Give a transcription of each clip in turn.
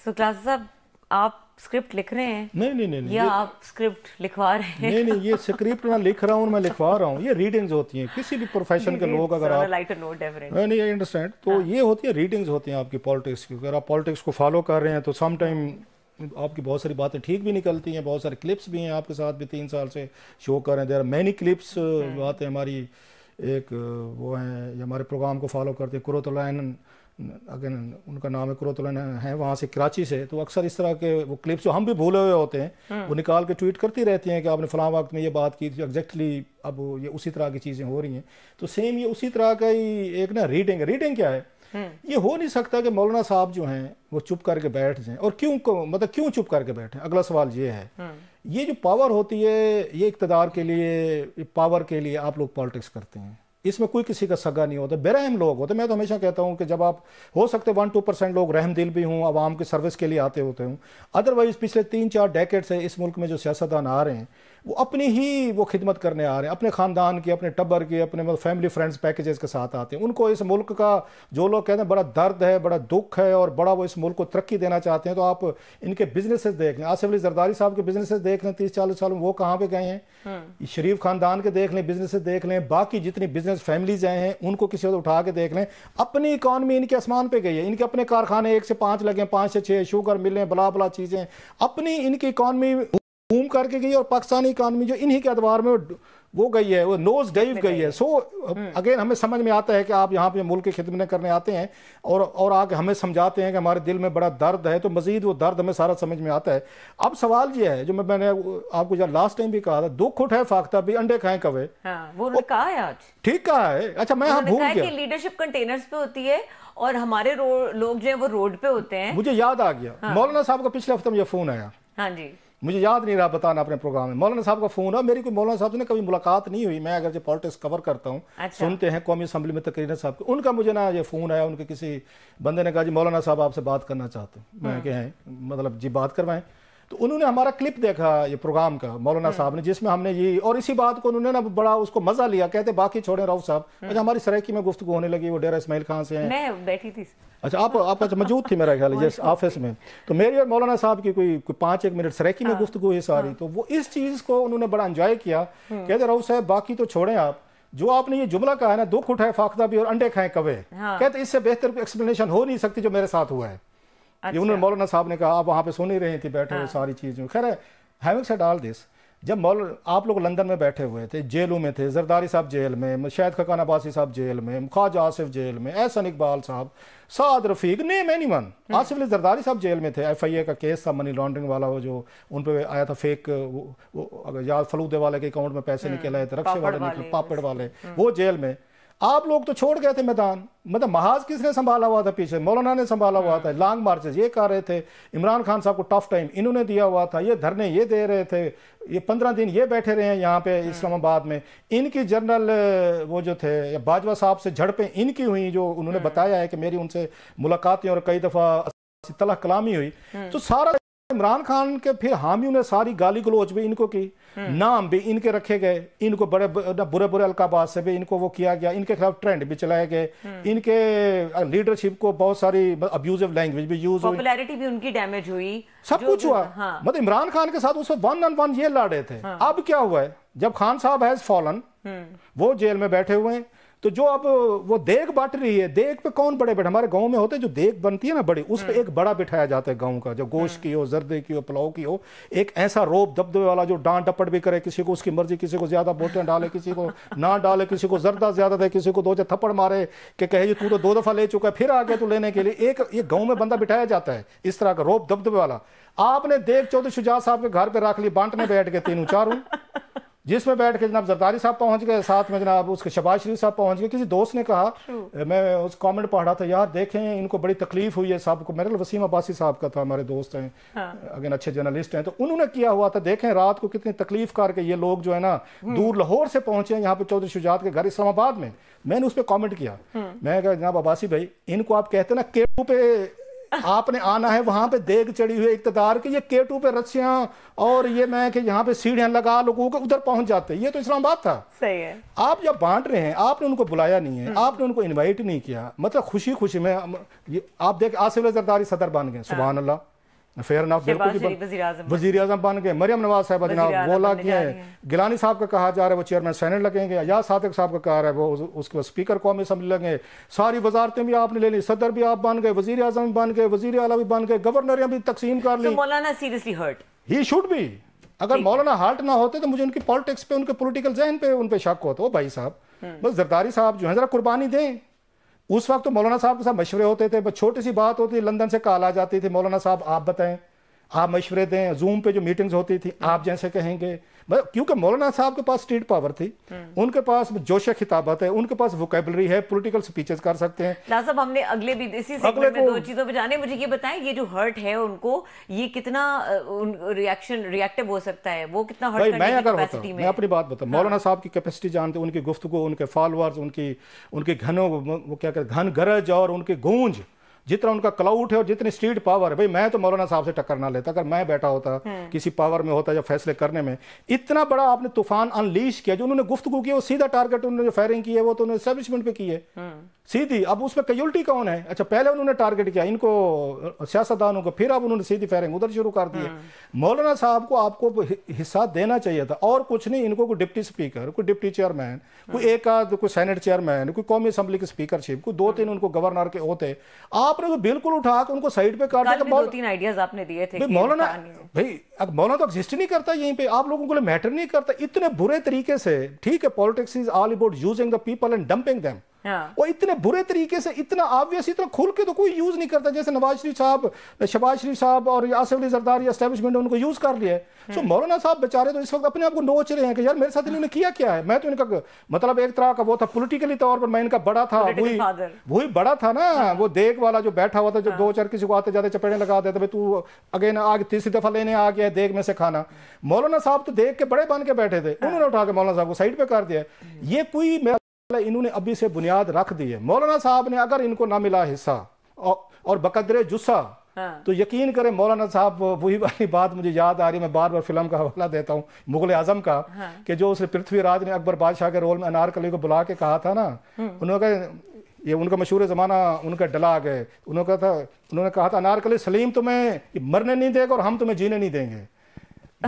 तो क्लास साहब आप स्क्रिप्ट लिख रहे हैं? नहीं, या आप स्क्रिप्ट लिखवा रहे हैं? नहीं, ये स्क्रिप्ट ना लिख रहा हूँ, मैं लिखवा रहा हूँ। ये रीडिंग्स होती हैं किसी भी प्रोफेशन के लोग, अगर आप नहीं आई अंडरस्टैंड, तो ये होती है रीडिंग्स होती हैं आपकी पॉलिटिक्स की। अगर आप पॉलिटिक्स को फॉलो कर रहे हैं तो सम टाइम आपकी बहुत सारी बातें ठीक भी निकलती हैं, बहुत सारे क्लिप्स भी हैं आपके साथ भी 3 साल से शो कर रहे हैं। There are many clips. बातें हमारी एक वो हैं, हमारे प्रोग्राम को फॉलो करते हैं, कुरतुलैन, अगेन उनका नाम है कुरतुलैन, है वहाँ से कराची से। तो अक्सर इस तरह के वो क्लिप्स जो हम भी भूले हुए होते हैं वो निकाल के ट्वीट करती रहती हैं कि आपने फलां वक्त में ये बात की थी, एग्जैक्टली अब ये उसी तरह की चीज़ें हो रही हैं। तो सेम ये उसी तरह का ही एक ना रीडिंग क्या है। ये हो नहीं सकता कि मौलाना साहब जो हैं वो चुप करके बैठ जाएं। और मतलब क्यों चुप करके बैठे? अगला सवाल ये है, ये जो पावर होती है, ये इक़्तिदार के लिए, पावर के लिए आप लोग पॉलिटिक्स करते हैं, इसमें कोई किसी का सगा नहीं होता, बेरहम लोग होते। मैं तो हमेशा कहता हूं कि जब आप हो सकते 1-2% लोग रहम दिल भी हों, आवाम की सर्विस के लिए आते होते हूं, अदरवाइज पिछले 3-4 डेकेड से इस मुल्क में जो सियासतदान आ रहे हैं वो अपनी ही वो खिदमत करने आ रहे हैं, अपने ख़ानदान की, अपने टब्बर की, अपने मतलब फैमिली फ्रेंड्स पैकेजेस के साथ आते हैं। उनको इस मुल्क का जो लोग कहते हैं बड़ा दर्द है, बड़ा दुख है और बड़ा वो इस मुल्क को तरक्की देना चाहते हैं। तो आप इनके बिजनेसेस देख लें, आसिफ अली जरदारी साहब के बिजनेसेस देख लें 30-40 साल में, वो कहाँ पे गए हैं। शरीफ खानदान के देख लें, बिजनेसेस देख लें, बाकी जितनी बिजनेस फैमिलीज आए हैं उनको किसी वक्त उठा के देख लें। अपनी इकॉनमी इनके आसमान पे गई है, इनके अपने कारखाने 1 से 5 लगे, 5 से 6 शुगर मिलें, बला बला चीज़ें, अपनी इनकी इकॉनमी बूम करके गई। और पाकिस्तानी इकानमी जो इन्हीं के अदवार में वो गई है, वो नोज डाइव गई है। सो अगेन हमें समझ में आता है कि आप यहाँ पे मुल्क की खिदमत करने आते हैं और आगे हमें समझाते हैं कि हमारे दिल में बड़ा दर्द है, तो मजीद वो दर्द हमें सारा समझ में आता है। अब सवाल ये है जो मैंने आपको जब लास्ट टाइम भी कहा था, दुख उठाए फाख्ता भी अंडे खाएं कवे। वो कहा है आज, ठीक कहा है। अच्छा, मैं भूल गया, लीडरशिप कंटेनर्स पे होती है और हमारे लोग जो है वो रोड पे होते हैं। मुझे याद आ गया, मौलाना साहब का पिछले हफ्ते मुझे फोन आया। हाँ जी, मुझे याद नहीं रहा बताना अपने प्रोग्राम में। मौलाना साहब का फोन है, मेरी कोई मौलाना साहब से कभी मुलाकात नहीं हुई, मैं अगर जो पॉलिटिक्स कवर करता हूँ, सुनते हैं कौमी असम्बली में तकरीर साहब, उनका मुझे ना ये फोन आया, उनके किसी बंदे ने कहा जी मौलाना साहब आपसे बात करना चाहते हैं। मैं क्या है, मतलब जी बात करवाएं। तो उन्होंने हमारा क्लिप देखा ये प्रोग्राम का मौलाना साहब ने, जिसमें हमने ये, और इसी बात को उन्होंने ना बड़ा उसको मजा लिया, कहते बाकी छोड़े राउफ साहब। अच्छा, हमारी सरायकी में गुफ्तगू होने लगी, वो डेरा इस्माइल खान से हैं, मैं बैठी थी। अच्छा, आप मौजूद थी मेरा ख्याल है ऑफिस में। तो मेरी और मौलाना साहब की कोई 5-1 मिनट सरायकी में गुफ्तगू हुई सारी। तो वो इस चीज को उन्होंने बड़ा एंजॉय किया। कहते राउफ साहब बाकी तो छोड़ें, आप जो आपने ये जुमला कहा है ना, दुख उठाए फाख्ता भी और अंडे खाएं कवे, कहते इससे बेहतर एक्सप्लेनेशन हो नहीं सकती जो मेरे साथ हुआ है। ये उन्होंने मौलाना साहब ने कहा, आप वहाँ पे सुन ही रही थी बैठे हुए सारी चीज़ें। खैर हैविंग सेड ऑल दिस, जब आप लोग लंदन में बैठे हुए थे, जेलों में थे, जरदारी साहब जेल में, शाहिद खकान अब्बासी साहब जेल में, ख्वाजा आसिफ जेल में, एहसन इकबाल साहब, साद रफीक, नेम एनीवन, आसिफ अली जरदारी साहब जेल में थे। FIA का केस था मनी लॉन्ड्रिंग वाला, वो जो उन पे आया था फेक, अगर याद फलूदे वाले के अकाउंट में पैसे निकल आए थे, रक्शे वाले निकले, पापड़ वाले, वो जेल में। आप लोग तो छोड़ गए थे मैदान, मतलब महाज किसने संभाला हुआ था? पीछे मौलाना ने संभाला हुआ था। लॉन्ग मार्चेस ये कर रहे थे, इमरान खान साहब को टफ टाइम इन्होंने दिया हुआ था, ये धरने ये दे रहे थे, ये 15 दिन ये बैठे रहे हैं यहाँ पे इस्लामाबाद में। इनकी जनरल वो जो थे बाजवा साहब से झड़पें इनकी हुई, जो उन्होंने बताया है कि मेरी उनसे मुलाकातें और कई दफा तलह कलामी हुई। तो सारा इमरान खान के फिर हामियों ने सारी गाली गलोच भी इनको की, नाम भी इनके रखे गए, इनको बड़े बुरे बुरे अलकाबाज से भी इनको वो किया गया, इनके खिलाफ ट्रेंड भी चलाए गए, इनके लीडरशिप को बहुत सारी अब्यूजिव लैंग्वेज भी यूज हुई, पॉपुलैरिटी भी उनकी डैमेज हुई, सब कुछ हुआ। मतलब इमरान खान के साथ उसको 1-on-1 ये लड़े थे। अब क्या हुआ है, जब खान साहब हैज फॉलन, वो जेल में बैठे हुए हैं, तो जो अब वो देग बट रही है, देग पे कौन बड़े बैठे? हमारे गांव में होते जो देग बनती है ना बड़ी, उस पे एक बड़ा बिठाया जाता है गांव का, जो गोश्त की हो, जर्दे की हो, पुलाव की हो, एक ऐसा रोब दबदबे वाला जो डांट डपट भी करे, किसी को उसकी मर्जी, किसी को ज्यादा बोटियां डाले, किसी को ना डाले, किसी को जर्दा ज्यादा दे, किसी को 2 थप्पड़ मारे कि कहे तू तो 2 दफा ले चुका है, फिर आ गया तू लेने के लिए। एक ये गाँव में बंदा बिठाया जाता है इस तरह का रोब दबदबे वाला। आपने देग चौधरी शुजात साहब के घर पे रख ली, बांटने बैठ गए 3-4, जिसमें बैठ के जनाब जरदारी साहब पहुंच गए, साथ में जनाब उसके शहबाज शरीफ साहब पहुंच गए। किसी दोस्त ने कहा, मैं उस कमेंट पढ़ रहा था, यार देखें इनको बड़ी तकलीफ हुई है सबको। मेरे वसीम अब्बासी साहब का था, हमारे दोस्त हैं, अगेन अच्छे जर्नलिस्ट हैं, तो उन्होंने किया हुआ था, देखें रात को कितनी तकलीफ करके ये लोग जो है ना दूर लाहौर से पहुंचे हैं यहाँ पे चौधरी शुजात के घर इस्लामाबाद में। मैंने उस पर कॉमेंट किया, मैं कहा जनाब अब्बासी भाई, इनको आप कहते ना केटू पे आपने आना है, वहां पे देग चढ़ी हुई इक़्तिदार की, ये केटू पे रस्सियां और ये मैं कि यहाँ पे सीढ़ियां लगा लोगों को उधर पहुंच जाते। ये तो इस्लामाबाद था। सही है। आप जब बांट रहे हैं, आपने उनको बुलाया नहीं है, आपने उनको इनवाइट नहीं किया, मतलब खुशी खुशी में आप देख आसिफ अली जरदारी सदर बन गए, सुभान अल्लाह। फेयर इनफ, बिल्कुल वजीर आजम बन गए, मरियम नवाज साहब जनाब वो लाग गए हैं, गिलानी साहब का कहा जा रहा है वो चेयरमैन सेनेट लगेंगे, या सादिक साहब का कहा रहा है वो उसके स्पीकर कौमी असम्बली लगे, सारी वजारतें भी आपने ले ली, सदर भी आप बन गए, वजीर आजम बन गए, वजीर आला भी बन गए, गवर्नर भी तकसीम कर ली। मौलाना seriously hurt, he should be. अगर मौलाना हर्ट ना होते तो मुझे उनकी पॉलिटिक्स पे, उनके पॉलिटिकल जहन पे उन पे शक होता। ओ भाई साहब, बस जरदारी साहब जो है जरा कुर्बानी दें। उस वक्त तो मौलाना साहब के साथ मशवरे होते थे, बस छोटी सी बात होती, लंदन से कॉल आ जाती थी, मौलाना साहब आप बताएं, आप मशवरे दें। जूम पे जो मीटिंग्स होती थी आप जैसे कहेंगे, क्योंकि मौलाना साहब के पास स्टेट पावर थी, उनके पास जोश खिताबत है, उनके पास वोकेबलरी है, पॉलिटिकल स्पीचेस कर सकते हैं। साहब हमने अगले भी इसी सेगमेंट में दो चीजों पे जाने, मुझे ये बताएं ये जो हर्ट है उनको, ये कितना रिएक्टिव हो सकता है, वो कितना हर्ट करने की कैपेसिटी में? मैं अपनी बात बताऊं, मौलाना साहब की कैपेसिटी जानते, उनकी गुफ्तगू, उनके फॉलोअर्स, उनके घनों वो क्या कहते घन गरज और उनकी गूंज, जितना उनका क्लाउड है और जितनी स्ट्रीट पावर है। भाई मैं तो मौलाना साहब से टक्कर ना लेता, अगर मैं बैठा होता किसी पावर में होता या फैसले करने में। इतना बड़ा आपने तूफान अनलीश किया, जो उन्होंने गुफ्तगू की वो सीधा टारगेट, उन्होंने जो फायरिंग की है वो तो उन्होंने एस्टेब्लिशमेंट पे की है सीधी। अब उसमें कैजुअल्टी कौन है? अच्छा पहले उन्होंने टारगेट किया इनको सियासतदानों को, फिर अब उन्होंने सीधी फायरिंग उधर शुरू कर दी है। मौलाना साहब को आपको हिस्सा देना चाहिए था, और कुछ नहीं। इनको कोई डिप्टी स्पीकर, कोई डिप्टी चेयरमैन, कोई एक आध, कोई सेनेट चेयरमैन, कोई कौमी असम्बली की स्पीकरशिप, कोई 2-3 उनको गवर्नर के होते, आपने तो बिल्कुल उठा के उनको साइड पे काट दिया। 2-3 आइडियाज आपने दिए थे मौलाना, भाई मौलाना तो एग्जिस्ट नहीं करता यहीं पे, आप लोगों को मैटर नहीं करता इतने बुरे तरीके से। ठीक है, politics is all about using the people and dumping them. वो इतने बुरे तरीके से, इतना ऑब्वियस, इतना खुल के तो कोई यूज नहीं करता, जैसे नवाज शरीफ साहब, शहबाज शरीफ साहब और आसिफ अली जरदारी एस्टेब्लिशमेंट उनको यूज कर लिया है। सो मौलाना साहब बेचारे तो इस वक्त अपने आप को नोच रहे हैं कि यार मेरे साथ इन्होंने किया क्या है। मैं तो इनका मतलब एक तरह का वो था, पॉलिटिकली तौर पर मैं इनका बड़ा था, वही बड़ा था ना, वो देख वाला जो बैठा हुआ था, जो 2-4 किसी को आते जाते चपेड़े लगा देते, भाई तू अगेन आगे तीसरी दफा लेने आ गया देख में से खाना। मौलाना साहब तो देख के बड़े बन के बैठे थे, उन्होंने उठा के मौलाना साहब को साइड पे कर दिया। ये कोई इन्होंने अभी से बुनियाद रख दी है। मौलाना साहब ने अगर इनको ना मिला हिस्सा और बकदरे जुस्सा, तो यकीन करें मौलाना साहब, वही वाली बात मुझे याद आ रही है, मैं बार बार फिल्म का हवाला देता हूँ मुगल आजम का, कि जो उसने पृथ्वीराज ने अकबर बादशाह के रोल में अनारकली को बुला के कहा था ना, उन्होंने ये उनका मशहूर जमाना उनका डला गए, उन्होंने कहा था अनारकली सलीम तुम्हें मरने नहीं देगा और हम तुम्हें जीने नहीं देंगे।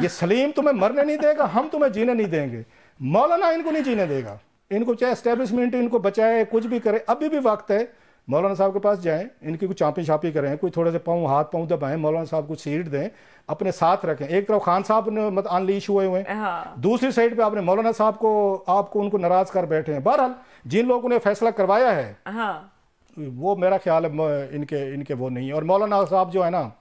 ये सलीम तुम्हें मरने नहीं देगा, हम तुम्हें जीने नहीं देंगे। मौलाना इनको नहीं जीने देगा, इनको चाहे एस्टेब्लिशमेंट इनको बचाए, कुछ भी करे, अभी भी वक्त है। मौलाना साहब के पास जाएं, इनकी कुछ चापी छापी करें, कोई थोड़े से हाथ पाँव दबाएं, मौलाना साहब को सीट दें, अपने साथ रखें। एक तरफ खान साहब ने मतलब अनलीश हुए हुए, दूसरी साइड पे आपने मौलाना साहब को, आपको उनको नाराज कर बैठे हैं। बहरहाल जिन लोगों ने फैसला करवाया है वो मेरा ख्याल है इनके वो नहीं है, और मौलाना साहब जो है ना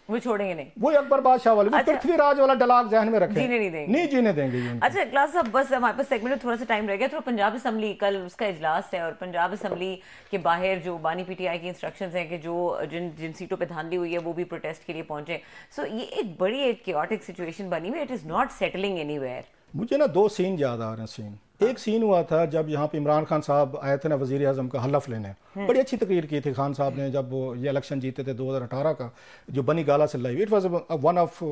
वो छोड़ेंगे नहीं, वो अकबर बादशाह वाले, वो पृथ्वीराज वाला डलाक जहन में रखे, जीने नहीं देंगे, नहीं जीने देंगे। अच्छा क्लास साहब, बस हमारे पास सेगमेंट में थोड़ा सा टाइम रह गया। तो पंजाब असम्बली कल उसका इजलास है, और पंजाब असम्बली के बाहर जो बानी पीटीआई की इंस्ट्रक्शंस हैं कि जो जिन सीटों पे धांधली हुई है वो भी प्रोटेस्ट के लिए पहुंचे। सो ये एक बड़ी एक क्योटिक सिचुएशन बनी हुई, it is not settling anywhere. मुझे ना 2 सीन याद आ रहे हैं। सीन एक सीन हुआ था जब यहाँ पे इमरान खान साहब आए थे ना वजीर आजम का हलफ लेने, बड़ी अच्छी तकरीर की थी खान साहब ने जब वो ये इलेक्शन जीते थे 2018 का, जो बनी गाला से live. It was one of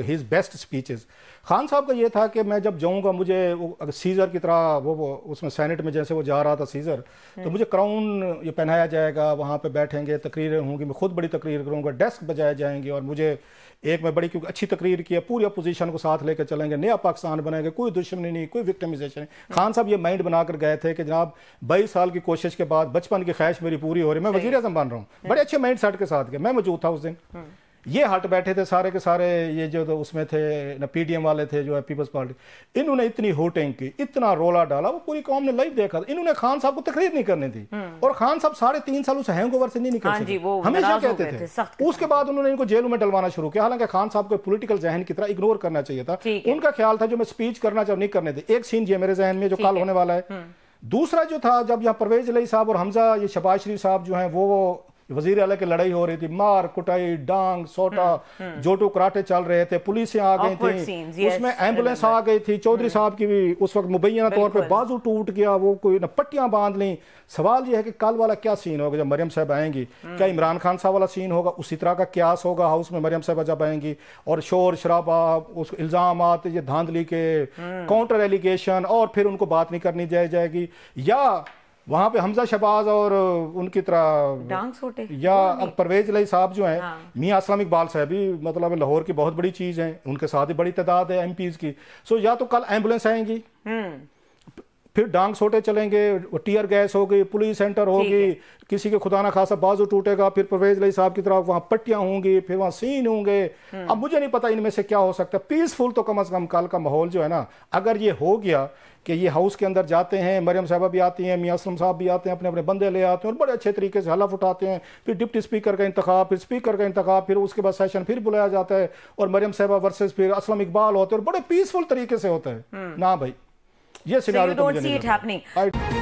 his best speeches. Khan साहब का ये था कि मैं जब जाऊँगा, मुझे सीजर की तरह वो उसमें सेनेट में जैसे वो जा रहा था सीजर, तो मुझे क्राउन ये पहनाया जाएगा, वहाँ पर बैठेंगे, तकरीरें होंगी, मैं खुद बड़ी तकरीर करूँगा, डेस्क बजाए जाएंगे, और मुझे एक में बड़ी क्योंकि अच्छी तकरीर की है, पूरी अपोजिशन को साथ लेकर चलेंगे, नया पाकिस्तान बनेंगे, कोई दुश्मनी नहीं, कोई विक्टिमाइजेशन नहीं। खान साहब ये माइंड बनाकर गए थे कि जनाब 22 साल की कोशिश के बाद बचपन की ख्वाहिश मेरी पूरी हो रही, मैं वजीर आज़म बन रहा हूँ। बड़े अच्छे माइंड सेट के साथ गए, मैं मौजूद था उस दिन। ये हट बैठे थे सारे के सारे, ये जो तो उसमें थे ना पीडीएम वाले थे जो है पीपल्स पार्टी, इन्होंने इतनी होटिंग की, इतना रोला डाला, वो पूरी कौम ने लाइव देखा। इन्होंने खान साहब को तकरीर नहीं करनी थी, और खान साहब 3.5 साल उस हैंगओवर से नहीं निकल सके, हमेशा कहते थे। उसके बाद उन्होंने इनको जेलों में डलवाना शुरू किया। हालांकि खान साहब को पॉलिटिकल जहन की तरह इग्नोर करना चाहिए था, उनका ख्याल था जो मैं स्पीच करना चाहूँ नहीं करने थे। एक सीन ये मेरे जहन में जो कल होने वाला है। दूसरा जो था जब यहाँ परवेज अली साहब और हमजा ये शहबाज शरीफ साहब जो हैं वो वजीर आला की लड़ाई हो रही थी, मार कुटाई, डांग सोटा, जोटो कराटे चल रहे थे, पुलिसें आ गई थी, उसमें एम्बुलेंस आ गई थी, चौधरी साहब की भी उस वक्त मुबैना तौर पे बाजू टूट गया, वो कोई न पट्टियां बांध ली। सवाल ये है कि कल वाला क्या सीन होगा जब मरियम साहब आएंगी, क्या इमरान खान साहब वाला सीन होगा, उसी तरह का क्यास होगा हाउस में मरियम साहब जब आएंगी, और शोर शराबा, उस इल्जाम आते ये धांधली के, काउंटर एलिगेशन, और फिर उनको बात नहीं करनी जाएगी, या वहां पे हमजा शहबाज और उनकी तरह डांग सोटे या परवेज लाई साहब जो हैं, हाँ। मियां असलम इकबाल साहब भी मतलब लाहौर की बहुत बड़ी चीज है, उनके साथ ही बड़ी तादाद है एमपीज की। सो या तो कल एम्बुलेंस आएंगी, फिर डांग सोटे चलेंगे, टीयर गैस होगी, पुलिस सेंटर होगी, किसी के खुदा ना खासा बाजू टूटेगा, फिर परवेज लाई साहब की तरफ वहां पट्टियां होंगी, फिर वहां सीन होंगे। अब मुझे नहीं पता इनमें से क्या हो सकता है। पीसफुल तो कम से कम कल का माहौल जो है ना, अगर ये हो गया कि ये हाउस के अंदर जाते हैं, मरियम साहबा भी आती हैं, मियां असलम साहब भी आते हैं, अपने अपने बंदे ले आते हैं और बड़े अच्छे तरीके से हलफ उठाते हैं, फिर डिप्टी स्पीकर का इंतखाब, फिर स्पीकर का इंतखाब, फिर उसके बाद सेशन फिर बुलाया जाता है और मरियम साहबा वर्सेस फिर असलम इकबाल होते हैं और बड़े पीसफुल तरीके से होता है ना भाई। ये सिनेरियो तो मुझे नहीं लगता।